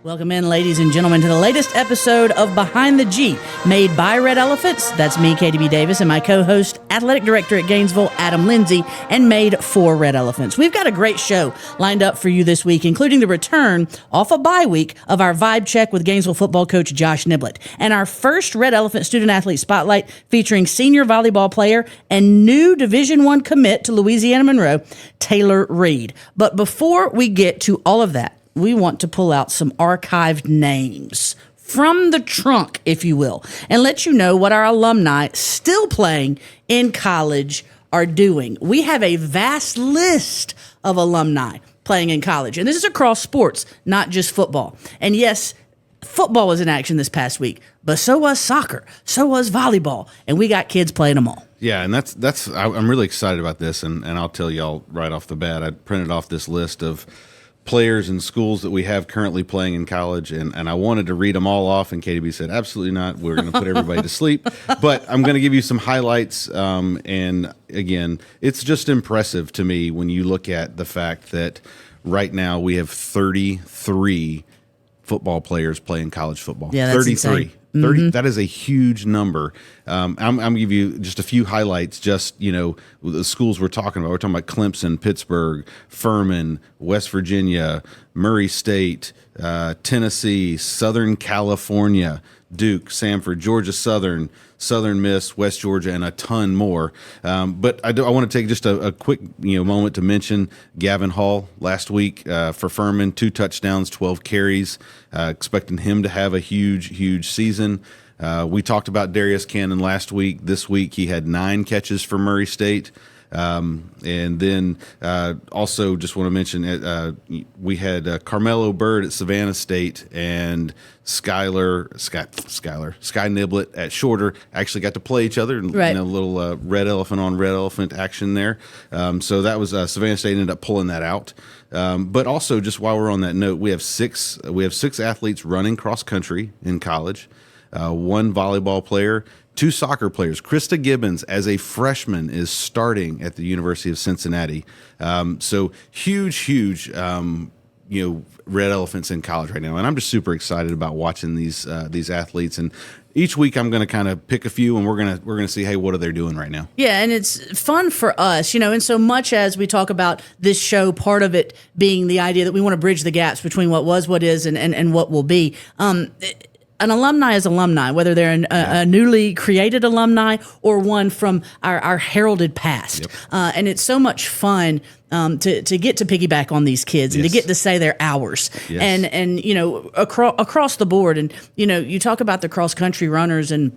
Welcome in, ladies and gentlemen, to the latest episode of Behind the G, made by Red Elephants. That's me, Katie B. Davis, and my co-host, athletic director at Gainesville, Adam Lindsey, and made for Red Elephants. We've got a great show lined up for you this week, including the return off a bye week of our vibe check with Gainesville football coach Josh Niblett, and our first Red Elephant student athlete spotlight featuring senior volleyball player and new Division I commit to Louisiana Monroe, Taylor Reid. But before we get to all of that, we want to pull out some archived names from the trunk, if you will, and let you know what our alumni still playing in college are doing. We have a vast list of alumni playing in college, and this is across sports, not just football. And yes, football was in action this past week, but so was soccer, so was volleyball, and we got kids playing them all. Yeah, and I'm really excited about this, and I'll tell y'all right off the bat, I printed off this list of players and schools that we have currently playing in college, and I wanted to read them all off, and Katie B said, absolutely not. We're going to put everybody to sleep. But I'm going to give you some highlights, and again, it's just impressive to me when you look at the fact that right now we have 33 football players playing college football. Yeah, that's 33. insane. 30, Mm-hmm. That is a huge number. I'm going to give you just a few highlights. Just, the schools we're talking about. We're talking about Clemson, Pittsburgh, Furman, West Virginia, Murray State, Tennessee, Southern California, Duke, Samford, Georgia Southern, Southern Miss, West Georgia, and a ton more. But I want to take just a quick moment to mention Gavin Hall last week for Furman, 2 touchdowns, 12 carries. Expecting him to have a huge season. We talked about Darius Cannon last week. This week he had 9 catches for Murray State. And then also just want to mention we had Carmelo Bird at Savannah State and Sky Niblett at Shorter actually got to play each other in right. a little red elephant on red elephant action there. So that was Savannah State ended up pulling that out. But also just while we're on that note, we have six athletes running cross country in college, 1 volleyball player, 2 soccer players. Krista Gibbons, as a freshman, is starting at the University of Cincinnati. So huge, red elephants in college right now, and I'm just super excited about watching these athletes. And each week, I'm going to kind of pick a few, and we're gonna see, hey, what are they doing right now? Yeah, and it's fun for us, in so much as we talk about this show, part of it being the idea that we want to bridge the gaps between what was, what is, and what will be. An alumni is alumni, whether they're a newly created alumni or one from our heralded past. Yep. And it's so much fun to get to piggyback on these kids and to get to say they're ours. Yes. And across the board. And, you talk about the cross-country runners and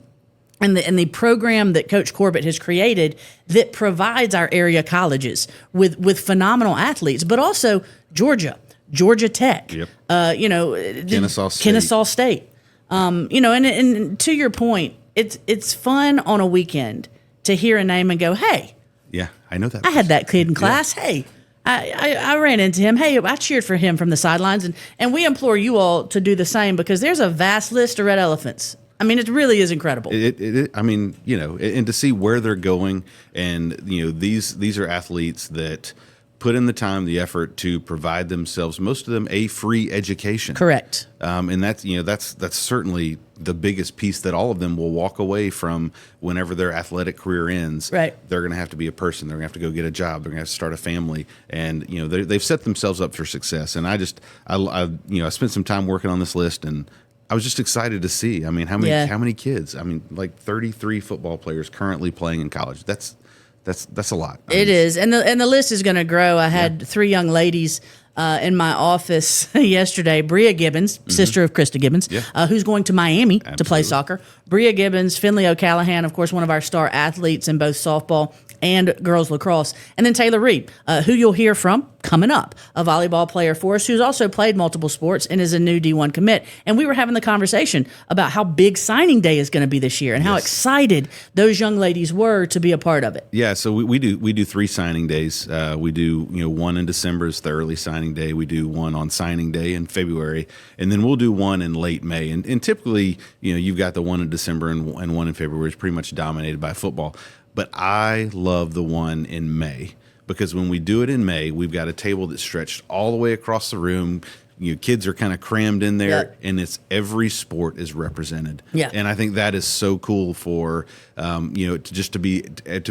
the program that Coach Corbett has created that provides our area colleges with phenomenal athletes, but also Georgia Tech, Yep. Kennesaw State. And to your point, it's fun on a weekend to hear a name and go, hey, yeah, I know that. I had that kid in class. Yeah. Hey, I ran into him. Hey, I cheered for him from the sidelines. And we implore you all to do the same because there's a vast list of red elephants. I mean, it really is incredible. And to see where they're going, and these are athletes that put in the time, the effort to provide themselves, most of them, a free education. Correct. And that's certainly the biggest piece that all of them will walk away from whenever their athletic career ends. Right. They're going to have to be a person. They're going to have to go get a job. They're going to have to start a family. And they've set themselves up for success. And I spent some time working on this list, and I was just excited to see. I mean, how many kids? I mean, like 33 football players currently playing in college. That's a lot. It is, and the list is going to grow. I had 3 young ladies in my office yesterday. Bria Gibbons, sister of Krista Gibbons, who's going to Miami to play soccer. Bria Gibbons, Finley O'Callahan, of course, one of our star athletes in both softball and girls lacrosse. And then Taylor Reid, who you'll hear from coming up, a volleyball player for us who's also played multiple sports and is a new D1 commit. And we were having the conversation about how big signing day is going to be this year and how excited those young ladies were to be a part of it. Yeah, so we do 3 signing days. We do one in December is the early signing day. We do one on signing day in February, and then we'll do one in late May. And typically, you've got the one in December and one in February is pretty much dominated by football. But I love the one in May because when we do it in May, we've got a table that's stretched all the way across the room. kids are kind of crammed in there, Yep. and it's every sport is represented. Yeah. And I think that is so cool for to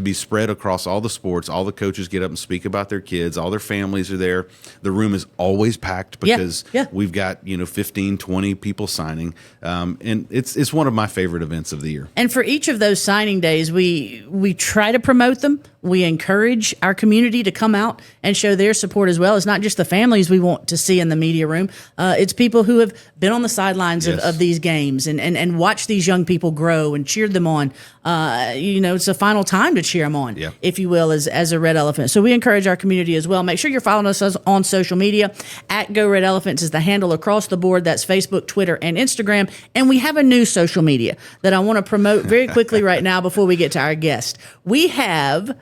be spread across all the sports. All the coaches get up and speak about their kids. All their families are there. The room is always packed because we've got 15, 20 people signing, and it's one of my favorite events of the year. And for each of those signing days, we try to promote them. We encourage our community to come out and show their support as well. It's not just the families we want to see in the media room. It's people who have been on the sidelines of these games and watched these young people grow and cheered them on. It's a final time to cheer them on, if you will, as a Red Elephant. So we encourage our community as well. Make sure you're following us on social media. At Go Red Elephants is the handle across the board. That's Facebook, Twitter, and Instagram. And we have a new social media that I want to promote very quickly right now before we get to our guest. We have,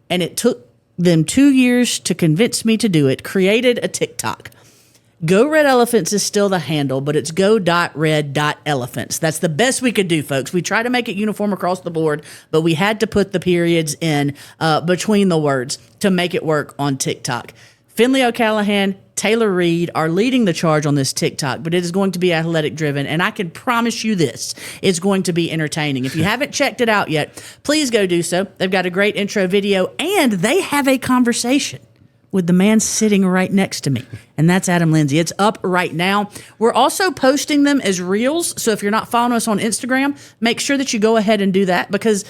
and it took them 2 years to convince me to do it, created a TikTok. Go Red Elephants is still the handle, but it's go.red.elephants. That's the best we could do, folks. We try to make it uniform across the board, but we had to put the periods in between the words to make it work on TikTok. Finley O'Callahan, Taylor Reid are leading the charge on this TikTok, but it is going to be athletic driven. And I can promise you this, it's going to be entertaining. If you haven't checked it out yet, please go do so. They've got a great intro video, and they have a conversation with the man sitting right next to me, and that's Adam Lindsey. It's up right now. We're also posting them as Reels, so if you're not following us on Instagram, make sure that you go ahead and do that, because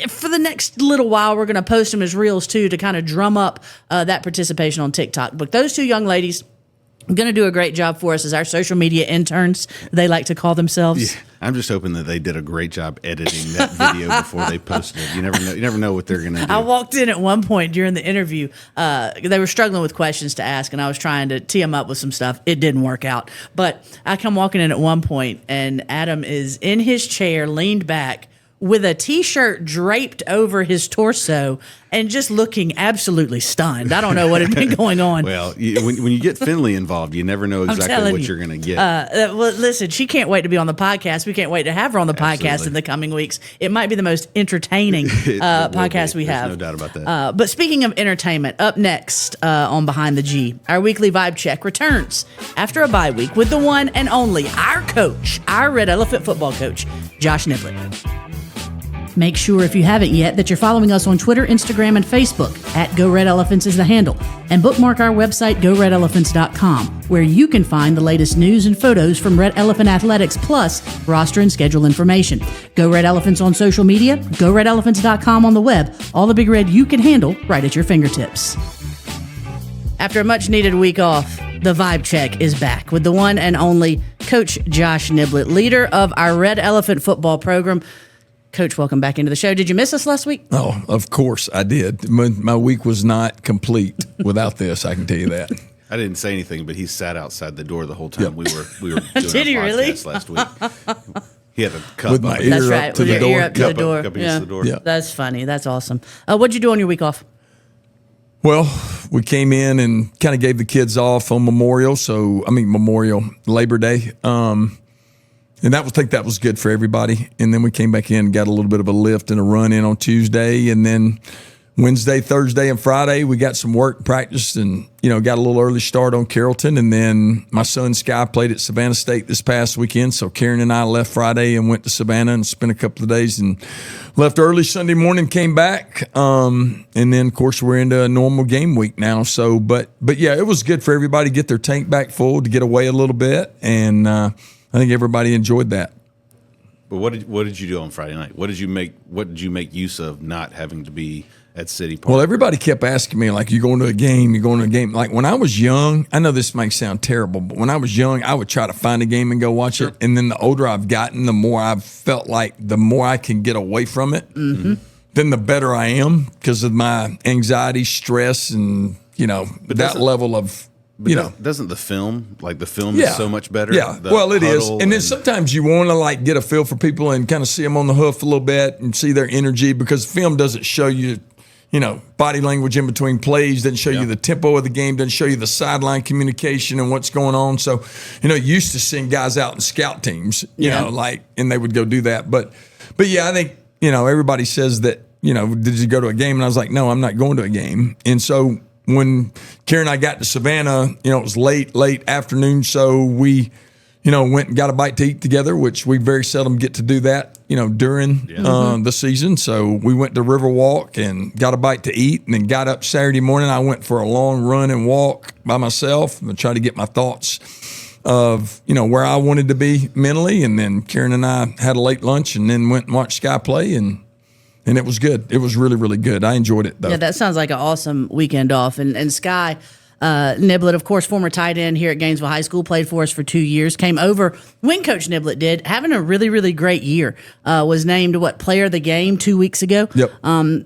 for the next little while, we're going to post them as Reels, too, to kind of drum up that participation on TikTok. But those two young ladies are going to do a great job for us as our social media interns, they like to call themselves. Yeah, I'm just hoping that they did a great job editing that video before they posted it. You never know what they're going to do. I walked in at one point during the interview. They were struggling with questions to ask, and I was trying to tee them up with some stuff. It didn't work out. But I come walking in at one point, and Adam is in his chair, leaned back, with a T-shirt draped over his torso and just looking absolutely stunned. I don't know what had been going on. Well, when you get Finley involved, you never know exactly what you're going to get. Well, listen, she can't wait to be on the podcast. We can't wait to have her on the podcast in the coming weeks. It might be the most entertaining podcast we have. There's no doubt about that. But speaking of entertainment, up next on Behind the G, our weekly vibe check returns after a bye week with the one and only, our coach, our Red Elephant football coach, Josh Niblett. Make sure, if you haven't yet, that you're following us on Twitter, Instagram, and Facebook. At Go Red Elephants is the handle. And bookmark our website, goredelephants.com, where you can find the latest news and photos from Red Elephant Athletics, plus roster and schedule information. Go Red Elephants on social media, goredelephants.com on the web. All the Big Red you can handle right at your fingertips. After a much-needed week off, the Vibe Check is back with the one and only Coach Josh Niblett, leader of our Red Elephant football program. Coach, welcome back into the show. Did you miss us last week? Oh, of course I did. My week was not complete without this, I can tell you that. I didn't say anything, but he sat outside the door the whole time we were doing Did he our really? podcast last week. He had a cup With my ear That's up right, to with the your door. ear up to the door. Cup against the door. Yeah. That's funny. That's awesome. What'd you do on your week off? Well, we came in and kind of gave the kids off on Memorial Labor Day. And I think that was good for everybody. And then we came back in and got a little bit of a lift and a run in on Tuesday. And then Wednesday, Thursday, and Friday, we got some work practice and, got a little early start on Carrollton. And then my son, Sky, played at Savannah State this past weekend. So Karen and I left Friday and went to Savannah and spent a couple of days and left early Sunday morning, came back. And then, of course, we're into a normal game week now. So, but yeah, it was good for everybody to get their tank back full, to get away a little bit. And, I think everybody enjoyed that. But what did you do on Friday night? What did you make use of not having to be at City Park? Well, everybody kept asking me, like, you going to a game? Like, when I was young, I know this might sound terrible, but when I was young, I would try to find a game and go watch it. And then the older I've gotten, the more I've felt like the more I can get away from it, then the better I am because of my anxiety, stress, and, that level of... doesn't the film, is so much better? Yeah, well, it is. And then sometimes you want to get a feel for people and kind of see them on the hoof a little bit and see their energy, because film doesn't show you, body language in between plays, doesn't show you the tempo of the game, doesn't show you the sideline communication and what's going on. So, used to seeing guys out in scout teams, and they would go do that. But yeah, I think, everybody says that, did you go to a game? And I was like, no, I'm not going to a game. And so when Karen and I got to Savannah, it was late afternoon. So we, went and got a bite to eat together, which we very seldom get to do that, during the season. So we went to Riverwalk and got a bite to eat, and then got up Saturday morning. I went for a long run and walk by myself and try to get my thoughts of, where I wanted to be mentally. And then Karen and I had a late lunch and then went and watched Sky play, and it was good. It was really, really good. I enjoyed it, though. Yeah, that sounds like an awesome weekend off. And Sky Niblett, of course, former tight end here at Gainesville High School, played for us for 2 years, came over when Coach Niblett did, having a really, really great year. Was named, player of the game 2 weeks ago. Yep.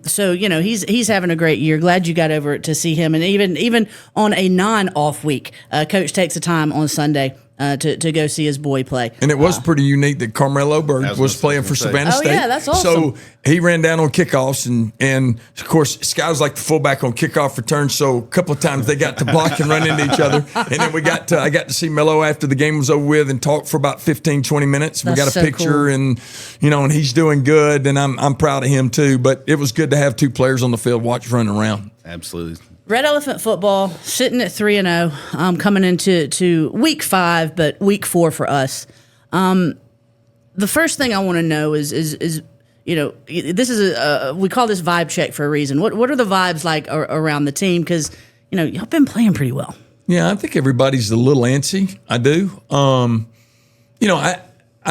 So, he's having a great year. Glad you got over to see him. And even on a non-off week, Coach takes the time on Sunday to go see his boy play. And it was pretty unique that Carmelo Berg was playing for Savannah State. Yeah, that's awesome. So he ran down on kickoffs, and of course, Sky was like the fullback on kickoff return. So a couple of times they got to block and run into each other. And then I got to see Melo after the game was over with and talk for about 15, 20 minutes. That's we got a so picture, cool. and he's doing good, and I'm proud of him too. But it was good to have two players on the field watch running around. Absolutely. Red Elephant football sitting at 3-0, coming into week 5, but week 4 for us. The first thing I want to know is this is we call this vibe check for a reason. What are the vibes like around the team? Because y'all been playing pretty well. Yeah, I think everybody's a little antsy. I do. I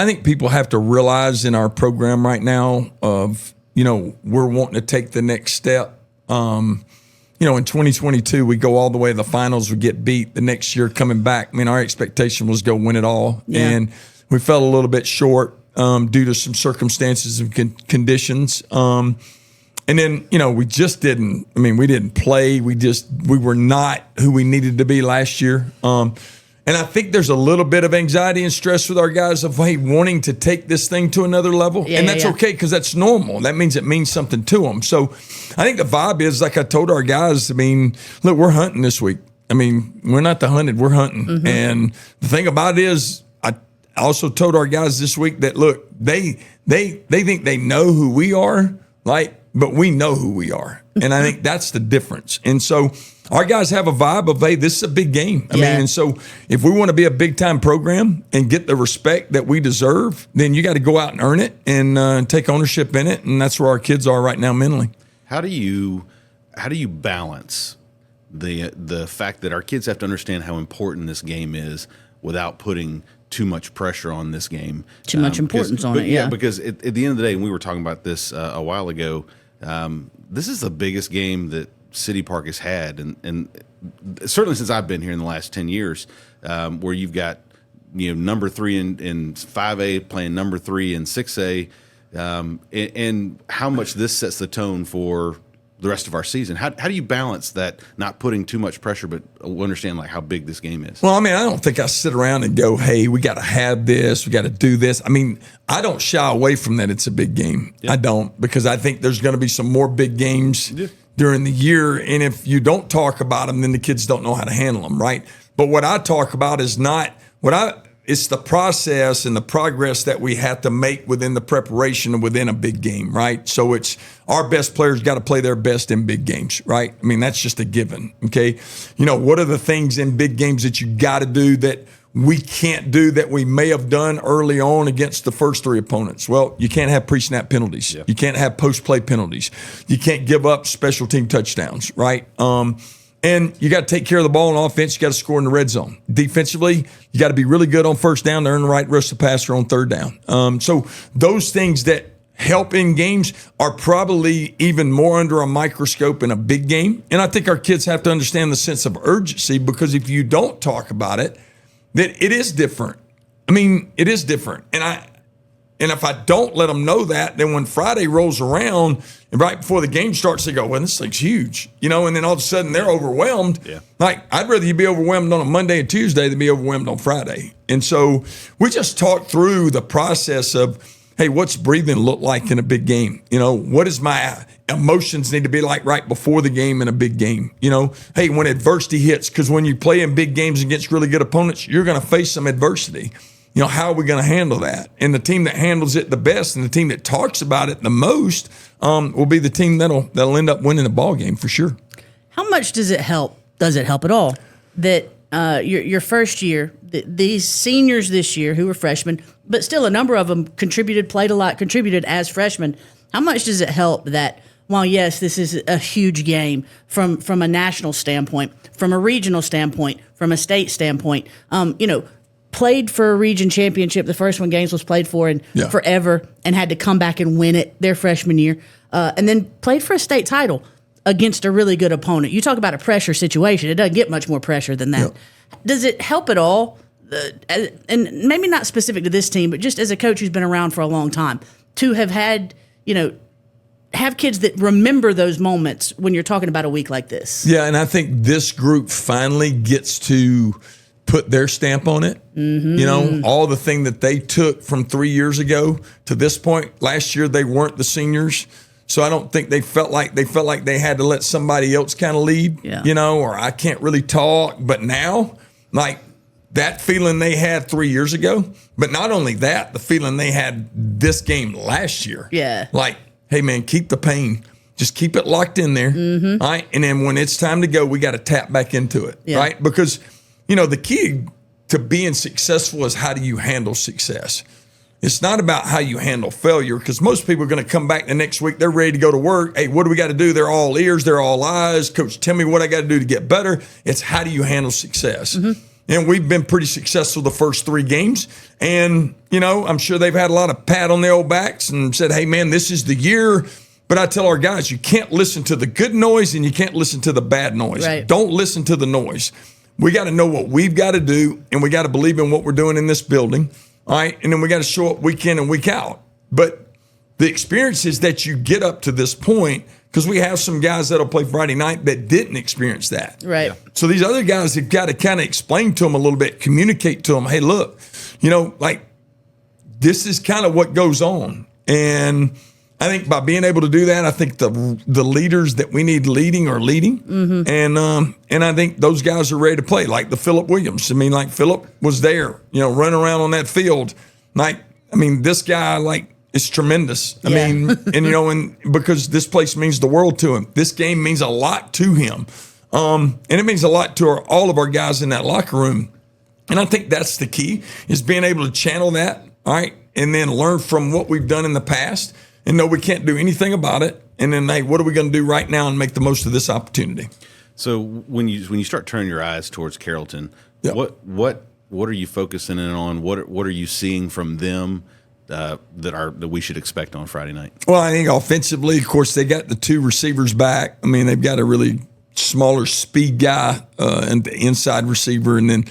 think people have to realize in our program right now of we're wanting to take the next step. In 2022, we go all the way to the finals, we get beat. The next year coming back, our expectation was go win it all. Yeah. And we fell a little bit short due to some circumstances and conditions. And then, we just didn't, we didn't play. We were not who we needed to be last year. And I think there's a little bit of anxiety and stress with our guys of, wanting to take this thing to another level. Yeah, and that's okay because that's normal. That means it means something to them. So I think the vibe is, like I told our guys, look, we're hunting this week. We're not the hunted, we're hunting. Mm-hmm. And the thing about it is, I also told our guys this week that, look, they think they know who we are, but we know who we are. And I think that's the difference. And so our guys have a vibe of, hey, this is a big game. And so if we want to be a big-time program and get the respect that we deserve, then you got to go out and earn it and take ownership in it. And that's where our kids are right now mentally. How do you balance the fact that our kids have to understand how important this game is without putting too much pressure on this game? Too much importance on it, yeah. Because at the end of the day, and we were talking about this a while ago, this is the biggest game that City Park has had, and certainly since I've been here in the last 10 years, where you've got number 3 in 5A playing number 3 in 6A, and how much this sets the tone for the rest of our season. How do you balance that, not putting too much pressure, but understand how big this game is? Well, I don't think I sit around and go, hey, we got to have this, we got to do this. I don't shy away from that. It's a big game. Yeah. I don't, because I think there's going to be some more big games during the year. And if you don't talk about them, then the kids don't know how to handle them, right? But what I talk about is it's the process and the progress that we have to make within the preparation and within a big game, right? So it's our best players got to play their best in big games, right? That's just a given, okay? What are the things in big games that you got to do that we can't do that we may have done early on against the first 3 opponents? Well, you can't have pre-snap penalties. Yeah. You can't have post-play penalties. You can't give up special team touchdowns, right? And you got to take care of the ball on offense. You got to score in the red zone. Defensively, you got to be really good on first down to earn the right rush the passer on third down. So those things that help in games are probably even more under a microscope in a big game. And I think our kids have to understand the sense of urgency, because if you don't talk about it, that it is different. It is different. And if I don't let them know that, then when Friday rolls around and right before the game starts, they go, well, this thing's huge, and then all of a sudden they're overwhelmed. Yeah. I'd rather you be overwhelmed on a Monday and Tuesday than be overwhelmed on Friday. And so we just talked through the process of, hey, what's breathing look like in a big game? What does my emotions need to be like right before the game in a big game? Hey, when adversity hits, because when you play in big games against really good opponents, you're going to face some adversity. How are we going to handle that? And the team that handles it the best and the team that talks about it the most will be the team that'll end up winning the ball game for sure. How much does it help? Does it help at all that your first year, these seniors this year who were freshmen, but still a number of them played a lot, contributed as freshmen. How much does it help that while, yes, this is a huge game from a national standpoint, from a regional standpoint, from a state standpoint, played for a region championship, the first one Gainesville's played for in forever, and had to come back and win it their freshman year, and then played for a state title against a really good opponent. You talk about a pressure situation. It doesn't get much more pressure than that. Yep. Does it help at all? And maybe not specific to this team, but just as a coach who's been around for a long time, to have had, have kids that remember those moments when you're talking about a week like this. Yeah, and I think this group finally gets to put their stamp on it. Mm-hmm. All the thing that they took from 3 years ago to this point. Last year they weren't the seniors. So I don't think they felt like they had to let somebody else kind of lead, or I can't really talk. But now, like that feeling they had 3 years ago, but not only that, the feeling they had this game last year. Yeah. Like, hey, man, keep the pain. Just keep it locked in there. Mm-hmm. All right. And then when it's time to go, we got to tap back into it. Yeah. Right. Because, the key to being successful is how do you handle success? It's not about how you handle failure, because most people are going to come back the next week. They're ready to go to work. Hey, what do we got to do? They're all ears. They're all eyes. Coach, tell me what I got to do to get better. It's how do you handle success? Mm-hmm. And we've been pretty successful the first 3 games. And, I'm sure they've had a lot of pat on their old backs and said, hey, man, this is the year. But I tell our guys, you can't listen to the good noise and you can't listen to the bad noise. Right. Don't listen to the noise. We got to know what we've got to do, and we got to believe in what we're doing in this building. All right, and then we got to show up week in and week out. But the experience is that you get up to this point, because we have some guys that'll play Friday night that didn't experience that. Right. Yeah. So these other guys have got to kind of explain to them a little bit, communicate to them, hey, look, this is kind of what goes on. And I think by being able to do that, I think the leaders that we need leading are leading. Mm-hmm. And I think those guys are ready to play, like the Phillip Williams. I mean, like Phillip was there, running around on that field. This guy, is tremendous. I mean, and because this place means the world to him. This game means a lot to him. And it means a lot to all of our guys in that locker room. And I think that's the key, is being able to channel that, all right, and then learn from what we've done in the past and know we can't do anything about it. And then, hey, what are we going to do right now and make the most of this opportunity? So when you start turning your eyes towards Carrollton, yep. what are you focusing in on? What are you seeing from them that we should expect on Friday night? Well, I think offensively, of course, they got the 2 receivers back. I mean, they've got a really smaller speed guy and the inside receiver, and then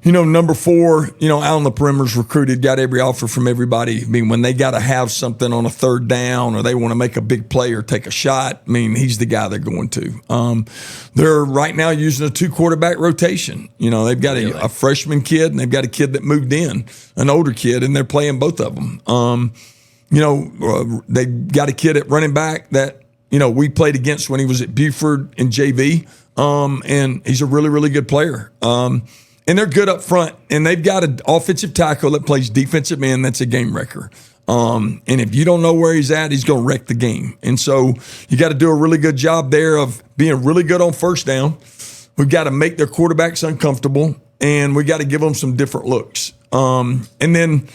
number 4, out on the perimeter's recruited, got every offer from everybody. I mean, when they got to have something on a 3rd down or they want to make a big play or take a shot, I mean, he's the guy they're going to. They're right now using a 2 quarterback rotation. They've got a freshman kid and they've got a kid that moved in, an older kid, and they're playing both of them. They got a kid at running back that, we played against when he was at Buford in JV. And he's a really, really good player. And they're good up front, and they've got an offensive tackle that plays defensive end that's a game wrecker. And if you don't know where he's at, he's going to wreck the game. And so you got to do a really good job there of being really good on 1st down. We've got to make their quarterbacks uncomfortable, and we got to give them some different looks. And then,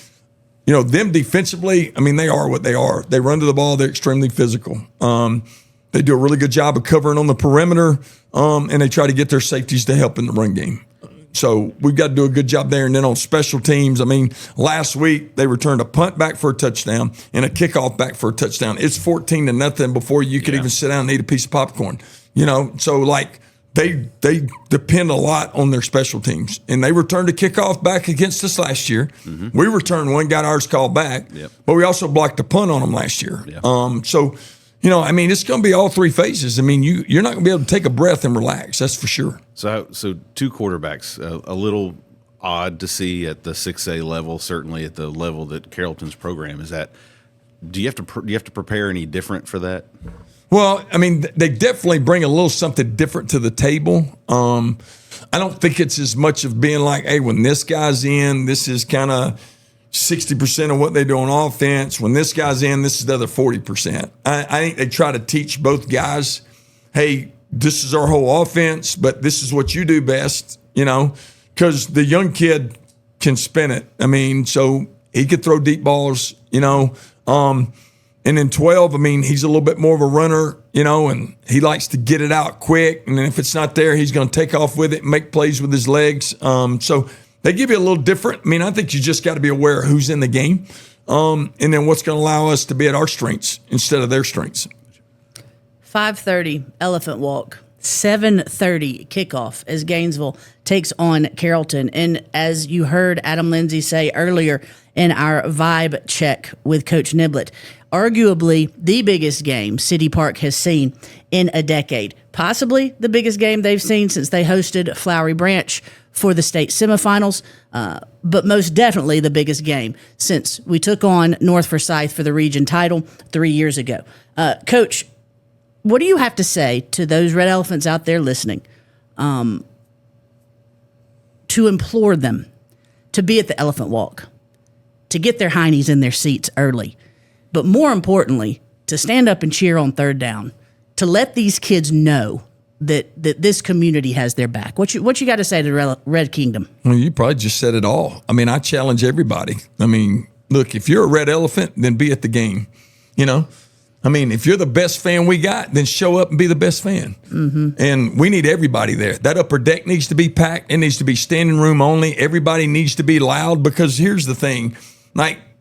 them defensively, I mean, they are what they are. They run to the ball. They're extremely physical. They do a really good job of covering on the perimeter, and they try to get their safeties to help in the run game. So we've got to do a good job there. And then on special teams, I mean, last week they returned a punt back for a touchdown and a kickoff back for a touchdown. It's 14-0 before you could even sit down and eat a piece of popcorn. So they depend a lot on their special teams. And they returned a kickoff back against us last year. Mm-hmm. We returned one, got ours called back. Yep. But we also blocked a punt on them last year. Yeah. It's going to be all 3 phases. I mean, you're not going to be able to take a breath and relax. That's for sure. So 2 quarterbacks, a little odd to see at the 6A level, certainly at the level that Carrollton's program is at. Do you have to prepare any different for that? Well, I mean, they definitely bring a little something different to the table. I don't think it's as much of being like, hey, when this guy's in, this is kind of 60% of what they do on offense. When this guy's in, this is the other 40%. I think they try to teach both guys, hey, this is our whole offense, but this is what you do best, because the young kid can spin it. I mean, so he could throw deep balls, and in 12, I mean, he's a little bit more of a runner, and he likes to get it out quick. And then if it's not there, he's going to take off with it and make plays with his legs. So they give you a little different. I mean, I think you just got to be aware of who's in the game, and then what's going to allow us to be at our strengths instead of their strengths. 5:30 Elephant Walk, 7:30 kickoff as Gainesville takes on Carrollton. And as you heard Adam Lindsey say earlier in our vibe check with Coach Niblett, arguably the biggest game City Park has seen in a decade, possibly the biggest game they've seen since they hosted Flowery Branch for the state semifinals, but most definitely the biggest game since we took on North Forsyth for the region title 3 years ago. Coach, what do you have to say to those Red Elephants out there listening, to implore them to be at the Elephant Walk, to get their heinies in their seats early, but more importantly, to stand up and cheer on third down, to let these kids know that this community has their back? What you got to say to the Red Kingdom? Well, you probably just said it all. I mean, I challenge everybody. I mean, look, if you're a Red Elephant, then be at the game, I mean, if you're the best fan we got, then show up and be the best fan. Mm-hmm. And we need everybody there. That upper deck needs to be packed. It needs to be standing room only. Everybody needs to be loud, because here's the thing.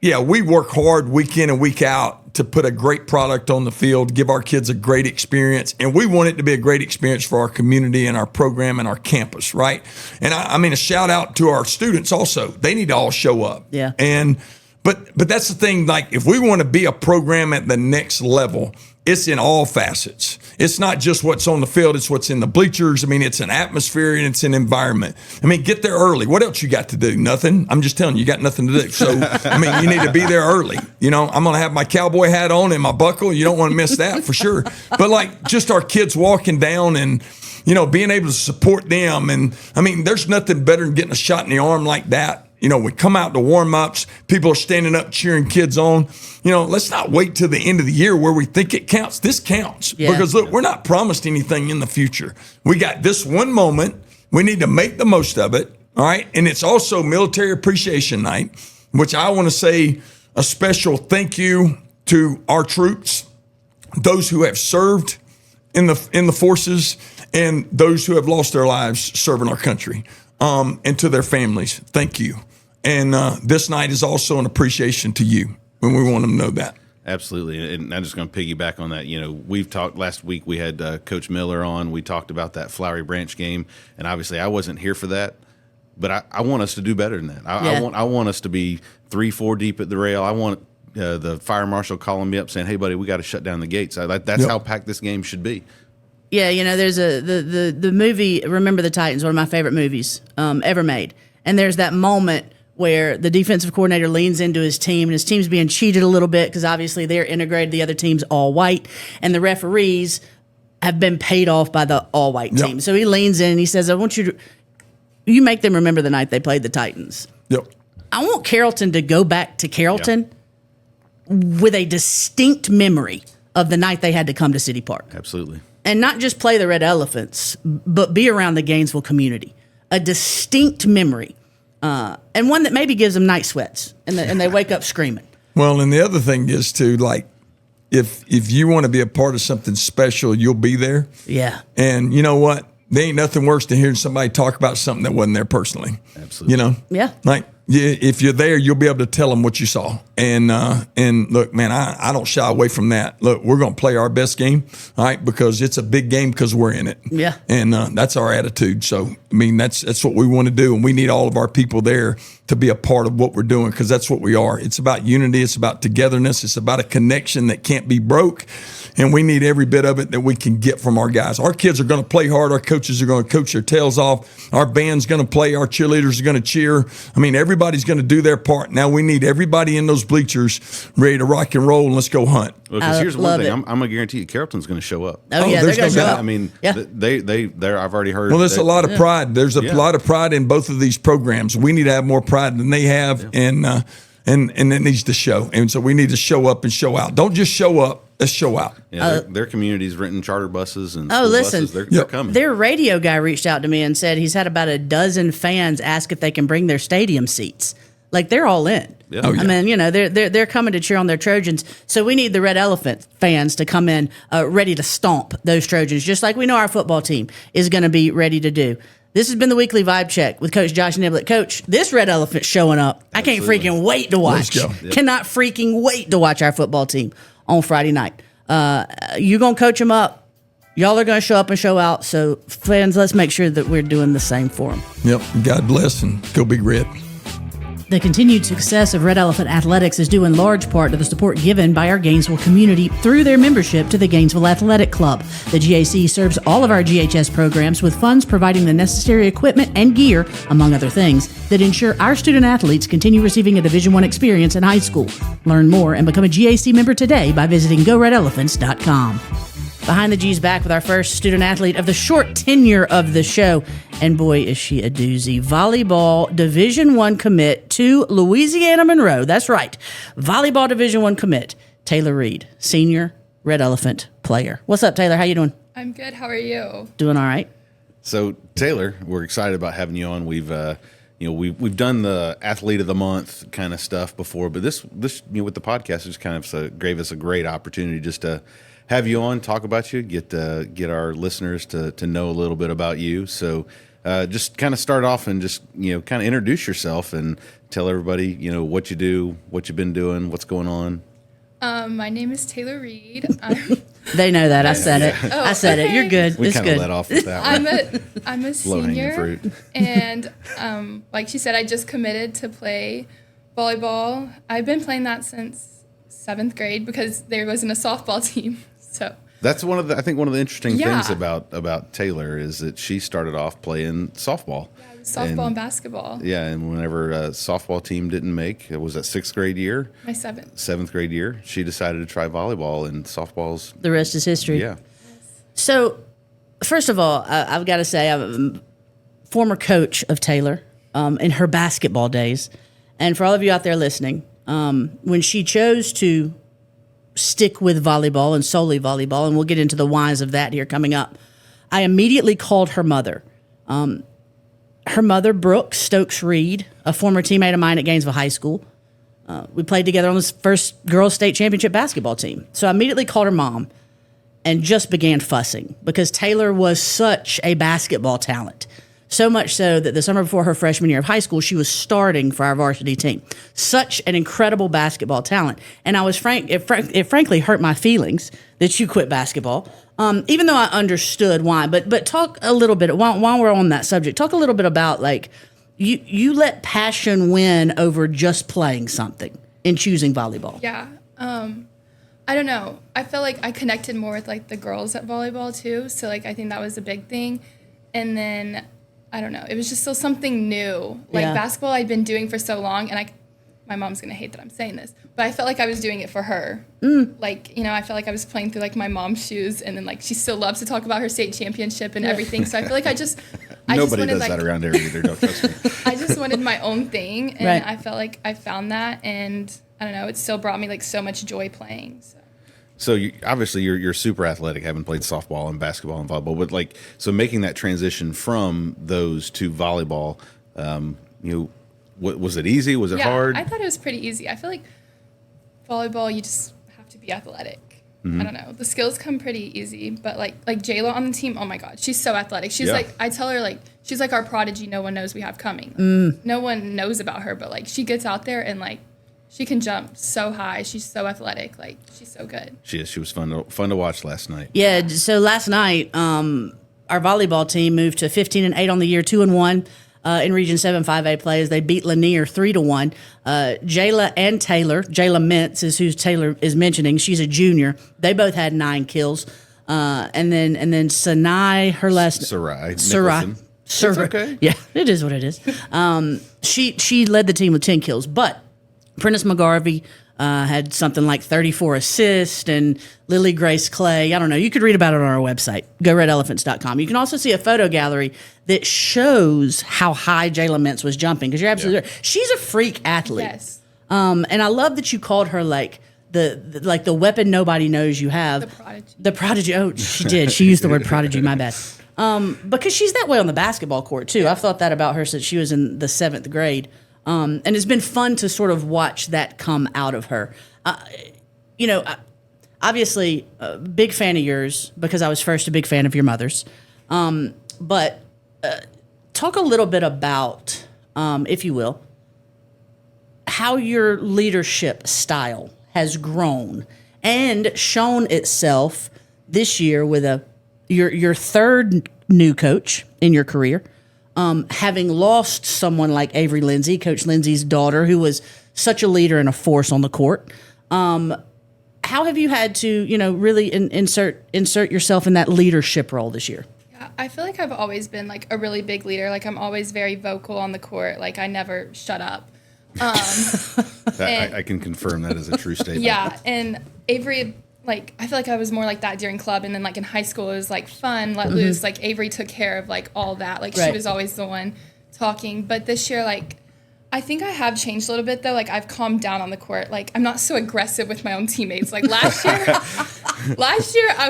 We work hard week in and week out to put a great product on the field, give our kids a great experience. And we want it to be a great experience for our community and our program and our campus, right? And I mean, a shout out to our students also. They need to all show up. Yeah. But that's the thing, if we want to be a program at the next level, it's in all facets. It's not just what's on the field, it's what's in the bleachers. I mean, it's an atmosphere and it's an environment. I mean, get there early. What else you got to do? Nothing. I'm just telling you, you got nothing to do. So, I mean, you need to be there early. I'm going to have my cowboy hat on and my buckle. You don't want to miss that for sure. But just our kids walking down and, being able to support them. And I mean, there's nothing better than getting a shot in the arm like that. We come out to warm-ups, people are standing up cheering kids on. Let's not wait till the end of the year where we think it counts. This counts. Yeah. Because, look, we're not promised anything in the future. We got this one moment. We need to make the most of it, all right? And it's also Military Appreciation Night, which I want to say a special thank you to our troops, those who have served in the forces, and those who have lost their lives serving our country, and to their families. Thank you. And this night is also an appreciation to you, when we want them to know that. Absolutely. And I'm just going to piggyback on that. We've talked last week, we had Coach Miller on. We talked about that Flowery Branch game. And obviously I wasn't here for that, but I want us to do better than that. I want us to be 3-4 deep at the rail. I want the fire marshal calling me up saying, hey, buddy, we got to shut down the gates. That's how packed this game should be. Yeah, there's the movie Remember the Titans, one of my favorite movies ever made. And there's that moment where the defensive coordinator leans into his team, and his team's being cheated a little bit because obviously they're integrated, the other team's all white, and the referees have been paid off by the all white team. So he leans in and he says, I want you make them remember the night they played the Titans. Yep. I want Carrollton to go back to Carrollton with a distinct memory of the night they had to come to City Park. Absolutely. And not just play the Red Elephants, but be around the Gainesville community. A distinct memory. And one that maybe gives them night sweats and they wake up screaming. Well, and the other thing is too, if you want to be a part of something special, you'll be there. Yeah. And you know what? There ain't nothing worse than hearing somebody talk about something that wasn't there personally. Absolutely. Yeah. If you're there, you'll be able to tell them what you saw. And look, man, I don't shy away from that. Look, we're going to play our best game, all right, because it's a big game because we're in it. Yeah. And that's our attitude. So, I mean, that's what we want to do. And we need all of our people there to be a part of what we're doing, because that's what we are. It's about unity. It's about togetherness. It's about a connection that can't be broke. And we need every bit of it that we can get from our guys. Our kids are going to play hard. Our coaches are going to coach their tails off. Our band's going to play. Our cheerleaders are going to cheer. I mean, everybody's going to do their part. Now we need everybody in those bleachers ready to rock and roll, and let's go hunt. Well, because here's one thing. I'm going to guarantee you, Carrollton's going to show up. Oh yeah, they're going to show up. I mean, they're I've already heard. Well, there's a lot of pride. There's a lot of pride in both of these programs. We need to have more pride than they have. and it needs to show. And so we need to show up and show out. Don't just show up. Let's show out. Yeah, their community's renting charter buses and listen, buses. They're coming. Their radio guy reached out to me and said he's had about a dozen fans ask if they can bring their stadium seats. Like, they're all in. Yeah. Oh, yeah. I mean, you know, they're coming to cheer on their Trojans. So we need the Red Elephant fans to come in ready to stomp those Trojans, just like we know our football team is going to be ready to do. This has been the weekly vibe check with Coach Josh Niblett. Coach, this Red Elephant showing up. Absolutely. I can't freaking wait to watch. Let's go. Cannot freaking wait to watch our football team on Friday night. You're going to coach them up. Y'all are going to show up and show out. So, fans, let's make sure that we're doing the same for them. Yep. God bless and go Big Red. The continued success of Red Elephant Athletics is due in large part to the support given by our Gainesville community through their membership to the Gainesville Athletic Club. The GAC serves all of our GHS programs with funds providing the necessary equipment and gear, among other things, that ensure our student athletes continue receiving a Division I experience in high school. Learn more and become a GAC member today by visiting GoRedElephants.com. Behind the G's back with our first student athlete of the short tenure of the show. And boy, is she a doozy. Volleyball Division I commit to Louisiana Monroe. That's right. Volleyball Division I commit, Taylor Reid, senior Red Elephant player. What's up, Taylor? How you doing? I'm good. How are you? Doing all right. So, Taylor, we're excited about having you on. We've we've done the athlete of the month kind of stuff before, but this with the podcast, it just kind of gave us a great opportunity just to have you on, talk about you, get our listeners to know a little bit about you. So just kind of start off and just, kind of introduce yourself and tell everybody, what you do, what you've been doing, what's going on. My name is Taylor Reid. They know that. I said it. Oh, I said it. You're good. We it's kind of good. let off with that one. I'm a Low-hanging senior, fruit. and like she said, I just committed to play volleyball. I've been playing that since 7th grade because there wasn't a softball team. So that's one of the interesting things about Taylor is that she started off playing softball. Yeah, it was softball and basketball. Yeah, and whenever a softball team didn't make, it was that 6th grade year. My 7th. 7th grade year, she decided to try volleyball, and softball's The rest is history. Yeah. So, first of all, I've got to say, I'm a former coach of Taylor in her basketball days. And for all of you out there listening, when she chose to stick with volleyball and solely volleyball, and we'll get into the whys of that here coming up, I immediately called her mother. Her mother, Brooke Stokes Reid, a former teammate of mine at Gainesville High School. We played together on this first girls' state championship basketball team. So I immediately called her mom and just began fussing because Taylor was such a basketball talent. So much so that the summer before her freshman year of high school, she was starting for our varsity team. Such an incredible basketball talent. And I was it frankly hurt my feelings that you quit basketball, even though I understood why. But talk a little bit, while we're on that subject, talk a little bit about, like, you let passion win over just playing something in choosing volleyball. Yeah. I don't know. I felt like I connected more with, like, the girls at volleyball, too. So, like, I think that was a big thing. And then I don't know. It was just still something new. Like, basketball I'd been doing for so long, and my mom's going to hate that I'm saying this, but I felt like I was doing it for her. Like, I felt like I was playing through, like, my mom's shoes, and then, like, she still loves to talk about her state championship and everything. So I feel like Nobody does that around here either, don't trust me. I just wanted my own thing, and I felt like I found that, and I don't know, it still brought me, like, so much joy playing. So obviously you're super athletic, having played softball and basketball and volleyball, but so making that transition from those to volleyball, what was it easy? Was it hard? I thought it was pretty easy. I feel like volleyball, you just have to be athletic. Mm-hmm. I don't know. The skills come pretty easy, but like Jayla on the team, oh my God, she's so athletic. She's I tell her, like, she's like our prodigy no one knows we have coming. No one knows about her, but, like, she gets out there and, like, she can jump so high. She's so athletic. Like, she's so good. She is. She was fun to watch last night. Yeah. So last night, our volleyball team moved to 15-8 on the year, 2-1 in Region 7 5A play as they beat Lanier 3-1. Jayla and Taylor, Jayla Mintz is who Taylor is mentioning. She's a junior. They both had 9 kills. And then Sinai, her last Sarai. Sarai. It's okay. Yeah, it is what it is. She led the team with 10 kills, but Prentice McGarvey had something like 34 assists, and Lily Grace Clay, I don't know. You could read about it on our website, GoRedElephants.com. You can also see a photo gallery that shows how high Jayla Mintz was jumping, because you're absolutely right. She's a freak athlete. Yes. And I love that you called her like the weapon nobody knows you have. The prodigy. The prodigy. Oh, she did. She used the word prodigy. My bad. Because she's that way on the basketball court too. I've thought that about her since she was in the 7th grade. And it's been fun to sort of watch that come out of her. Obviously, a big fan of yours because I was first a big fan of your mother's. But talk a little bit about, if you will, how your leadership style has grown and shown itself this year with your third new coach in your career, having lost someone like Avery Lindsey, Coach Lindsey's daughter, who was such a leader and a force on the court. How have you had to, really insert yourself in that leadership role this year? Yeah, I feel like I've always been like a really big leader. Like I'm always very vocal on the court. Like I never shut up. I can confirm that as a true statement. Yeah, and Avery, like I feel like I was more like that during club, and then like in high school it was like fun, let loose. Like Avery took care of like all that. Like Right. she was always the one talking. But this year, like I think I have changed a little bit though. Like I've calmed down on the court. Like I'm not so aggressive with my own teammates. Like last year I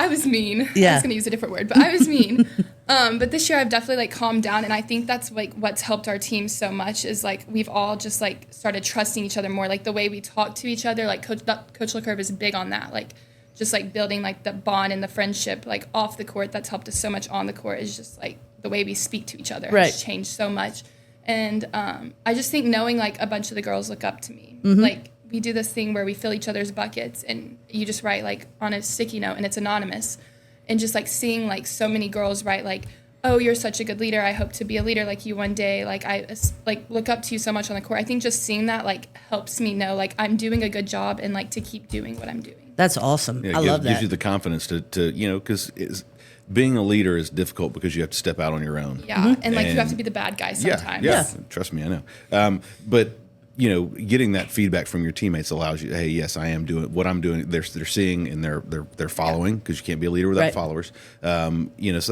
was mean. Yeah. I was gonna use a different word, but I was mean. But this year I've definitely like calmed down, and I think that's like what's helped our team so much is like we've all just like started trusting each other more. Like the way we talk to each other, like Coach LeCurve is big on that. Like just like building like the bond and the friendship like off the court that's helped us so much on the court is just like the way we speak to each other has changed so much. And I just think knowing like a bunch of the girls look up to me. Like we do this thing where we fill each other's buckets and you just write like on a sticky note and it's anonymous. And just like seeing like so many girls write like, oh, you're such a good leader. I hope to be a leader like you one day. Like I like look up to you so much on the court. I think just seeing that like helps me know like I'm doing a good job and like to keep doing what I'm doing. That's awesome. Yeah, I love that. Gives you the confidence to because being a leader is difficult because you have to step out on your own. Yeah, and like you have to be the bad guy sometimes. Yeah. Trust me, I know. But getting that feedback from your teammates allows you, hey, yes, I am doing what I'm doing. They're seeing and they're following because you can't be a leader without followers. So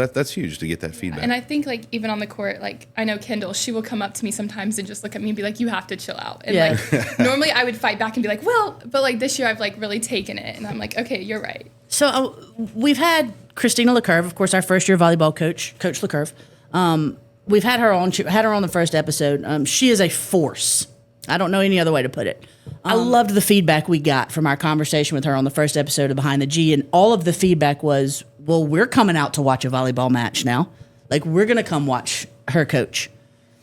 that's huge to get that feedback. And I think like even on the court, like I know Kendall, she will come up to me sometimes and just look at me and be like, you have to chill out. And like normally I would fight back and be like, well, but like this year I've like really taken it and I'm like, okay, you're right. So we've had Christina LeCurve, of course, our first year volleyball coach, Coach LeCurve. We've had her on. She had her on the first episode. She is a force. I don't know any other way to put it. I loved the feedback we got from our conversation with her on the first episode of Behind the G, and all of the feedback was, well, we're coming out to watch a volleyball match now. Like, we're going to come watch her coach.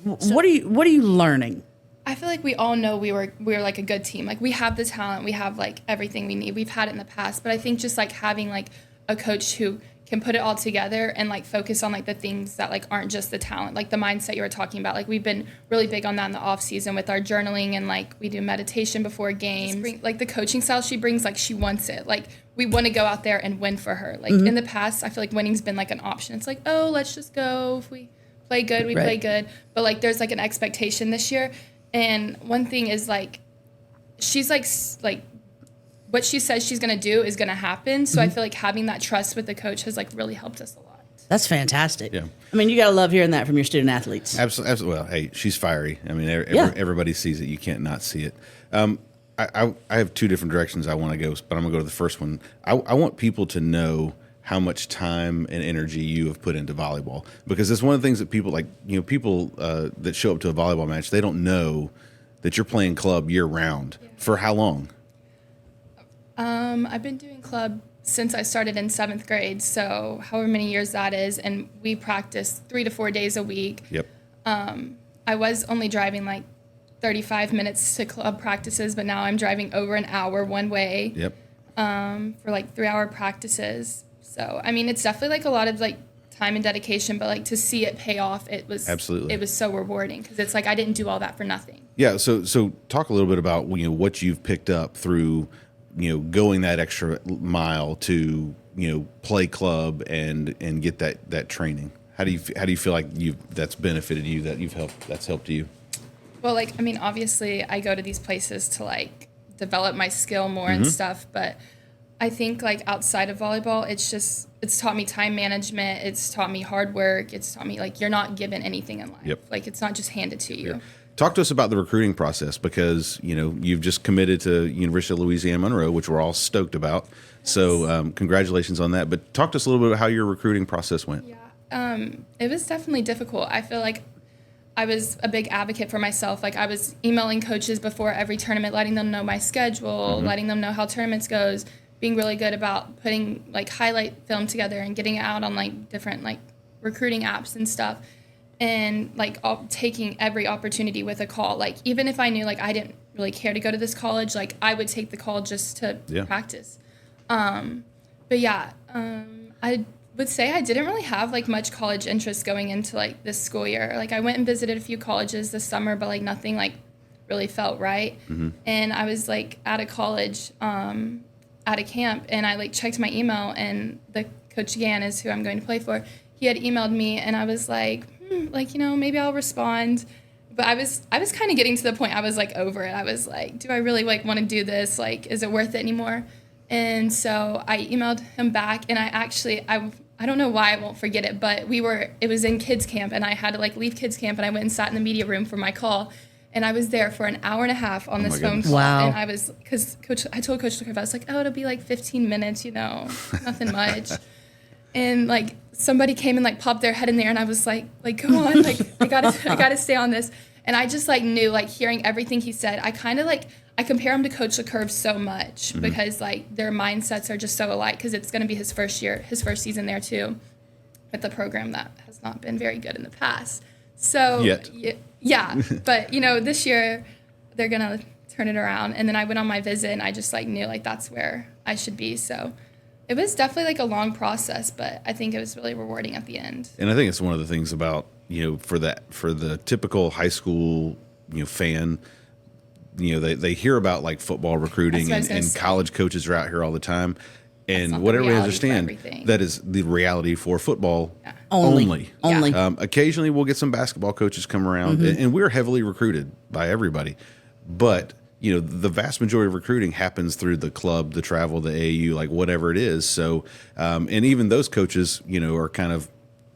What are you learning? I feel like we all know we're like a good team. Like we have the talent, we have like everything we need. We've had it in the past, but I think just like having like a coach who can put it all together and like focus on like the things that like aren't just the talent, like the mindset you were talking about. Like we've been really big on that in the off season with our journaling and like we do meditation before games. Like the coaching style she brings, like she wants it. Like we want to go out there and win for her. Like in the past, I feel like winning's been like an option. It's like, oh, let's just go. If we play good, we play good. But like there's like an expectation this year. And one thing is like she's like what she says she's going to do is going to happen. So I feel like having that trust with the coach has like really helped us a lot. That's fantastic. Yeah. I mean, you got to love hearing that from your student athletes. Absolutely. Well, hey, she's fiery. I mean, everybody sees it. You can't not see it. I have two different directions I want to go, but I'm going to go to the first one. I want people to know how much time and energy you have put into volleyball, because it's one of the things that people that show up to a volleyball match, they don't know that you're playing club year round. Yeah. For how long? I've been doing club since I started in 7th grade, so however many years that is, and we practice 3 to 4 days a week. Yep. I was only driving like 35 minutes to club practices, but now I'm driving over an hour one way. Yep. For like 3-hour practices. So, I mean, it's definitely like a lot of like time and dedication, but like to see it pay off, it was so rewarding because it's like I didn't do all that for nothing. Yeah. So talk a little bit about what you've picked up through going that extra mile to play club and get that training. How do you feel like that's benefited you, that's helped you? Well, like I mean, obviously I go to these places to like develop my skill more and stuff, but I think like outside of volleyball, it's taught me time management. It's taught me hard work. It's taught me like you're not given anything in life. Yep. Like it's not just handed to you. Talk to us about the recruiting process, because you've just committed to University of Louisiana Monroe, which we're all stoked about. So congratulations on that. But talk to us a little bit about how your recruiting process went. Yeah, it was definitely difficult. I feel like I was a big advocate for myself. Like I was emailing coaches before every tournament, letting them know my schedule, letting them know how tournaments goes, being really good about putting like highlight film together and getting it out on like different like recruiting apps and stuff. And like taking every opportunity with a call. Like even if I knew like I didn't really care to go to this college, like I would take the call just to practice. But yeah, I would say I didn't really have like much college interest going into like this school year. Like I went and visited a few colleges this summer, but like nothing like really felt right. And I was like at a college, at a camp, and I like checked my email, and the coach Gann is who I'm going to play for. He had emailed me, and I was like, maybe I'll respond. But I was kind of getting to the point I was like over it. I was like, do I really like want to do this? Like, is it worth it anymore? And so I emailed him back, and I don't know why I won't forget it, but it was in kids camp, and I had to like leave kids camp, and I went and sat in the media room for my call. And I was there for an hour and a half on this phone call. Wow. And I told Coach Leclerc, I was like, it'll be like 15 minutes, nothing much. And like somebody came and like popped their head in there, and I was like come on, like I gotta stay on this. And I just like knew, like hearing everything he said, I kind of like I compare him to Coach Leclerc so much because like their mindsets are just so alike, because it's going to be his first season there too, with the program that has not been very good in the past. So yeah, but this year they're gonna turn it around. And then I went on my visit, and I just like knew like that's where I should be. So it was definitely like a long process, but I think it was really rewarding at the end. And I think it's one of the things about for the typical high school fan, they hear about like football recruiting, and college coaches are out here all the time. And what everybody understand, that is the reality for football only. Occasionally we'll get some basketball coaches come around, and we're heavily recruited by everybody. But, the vast majority of recruiting happens through the club, the travel, the AAU, like whatever it is. So, and even those coaches, are kind of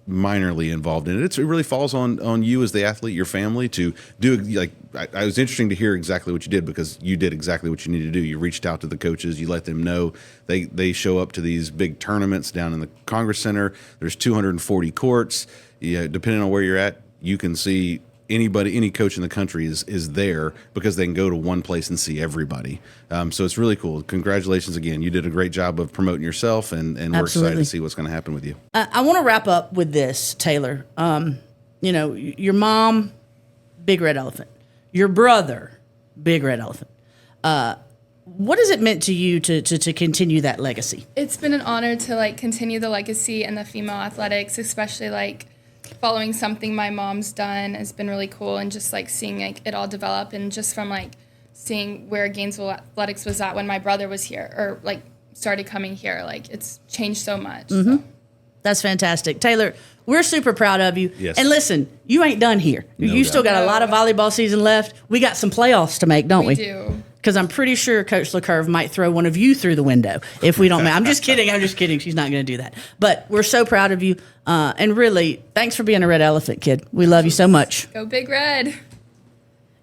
minorly involved in it. It really falls on you as the athlete, your family, to do. Like I was interesting to hear exactly what you did, because you did exactly what you needed to do. You reached out to the coaches, you let them know. They show up to these big tournaments down in the Congress Center. There's 240 courts. Depending on where you're at, you can see any coach in the country is there, because they can go to one place and see everybody. So it's really cool. Congratulations again. You did a great job of promoting yourself, and we're excited to see what's going to happen with you. I want to wrap up with this, Taylor. Your mom, big red elephant. Your brother, big red elephant. What has it meant to you to continue that legacy? It's been an honor to like continue the legacy in the female athletics, especially like following something my mom's done has been really cool, and just like seeing like it all develop, and just from like seeing where Gainesville athletics was at when my brother was here, or like started coming here, like it's changed so much. So. That's fantastic. Taylor, we're super proud of you. Yes. And listen, you ain't done here. You still got a lot of volleyball season left. We got some playoffs to make, don't we? We do. Because I'm pretty sure Coach LeCurve might throw one of you through the window if we don't make. I'm just kidding. She's not going to do that. But we're so proud of you. And really, thanks for being a red elephant, kid. We love you so much. Go Big Red.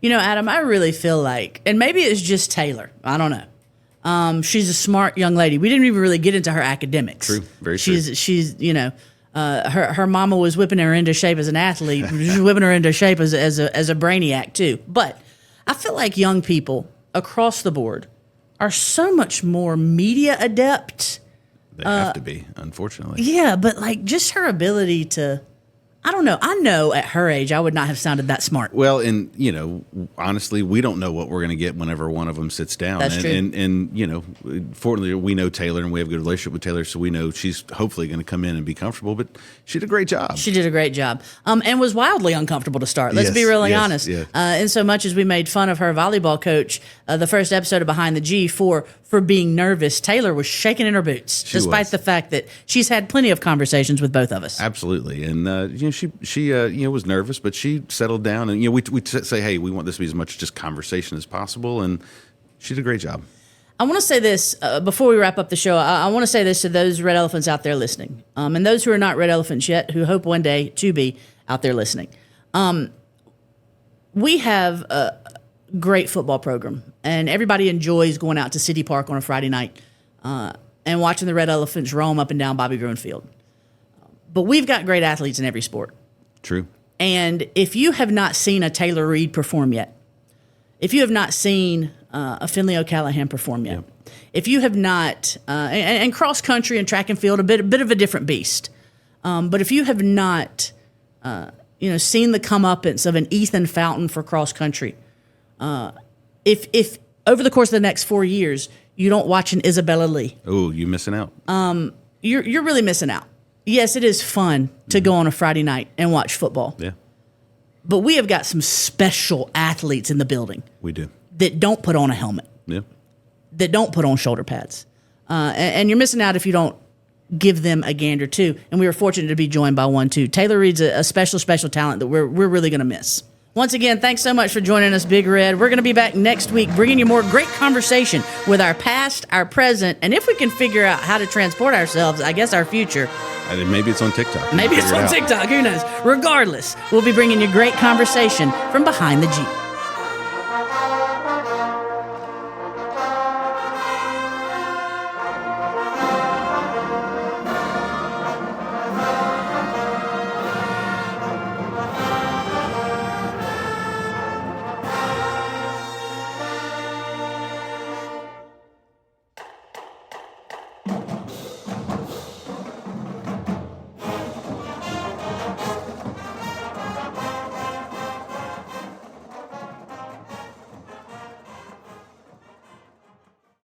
Adam, I really feel like, and maybe it's just Taylor. I don't know. She's a smart young lady. We didn't even really get into her academics. True. Very true. She's her mama was whipping her into shape as an athlete. She's whipping her into shape as a brainiac too. But I feel like young people across the board are so much more media adept. They have to be, unfortunately. Yeah, but like just her ability to, I don't know. I know at her age I would not have sounded that smart. Well, and honestly, we don't know what we're going to get whenever one of them sits down. That's true. And fortunately, we know Taylor, and we have a good relationship with Taylor, so we know she's hopefully going to come in and be comfortable. But she did a great job. She did a great job, and was wildly uncomfortable to start. Let's be really honest. Yeah. In so much as we made fun of her volleyball coach, the first episode of Behind the G for being nervous, Taylor was shaking in her boots, despite the fact that she's had plenty of conversations with both of us. Absolutely, and she was nervous, but she settled down, and we say, hey, we want this to be as much just conversation as possible, and she did a great job. I want to say this before we wrap up the show. I want to say this to those red elephants out there listening, and those who are not red elephants yet, who hope one day to be out there listening. we have a great football program, and everybody enjoys going out to City Park on a Friday night and watching the Red Elephants roam up and down Bobby Groen Field. But we've got great athletes in every sport. True. And if you have not seen a Taylor Reid perform yet, if you have not seen a Finley O'Callahan perform yet, if you have not, and cross country and track and field, a bit of a different beast. But if you have not, seen the comeuppance of an Ethan Fountain for cross country, if over the course of the next 4 years you don't watch an Isabella Lee, you're missing out. You're really missing out. Yes, it is fun to go on a Friday night and watch football. Yeah, but we have got some special athletes in the building. We do. That don't put on a helmet. Yeah. That don't put on shoulder pads. And you're missing out if you don't give them a gander too. And we were fortunate to be joined by one too. Taylor Reid's a special talent that we're really going to miss. Once again, thanks so much for joining us, Big Red. We're going to be back next week bringing you more great conversation with our past, our present, and if we can figure out how to transport ourselves, I guess our future. And maybe it's on TikTok. Maybe it's on TikTok. Who knows? Regardless, we'll be bringing you great conversation from behind the Jeep.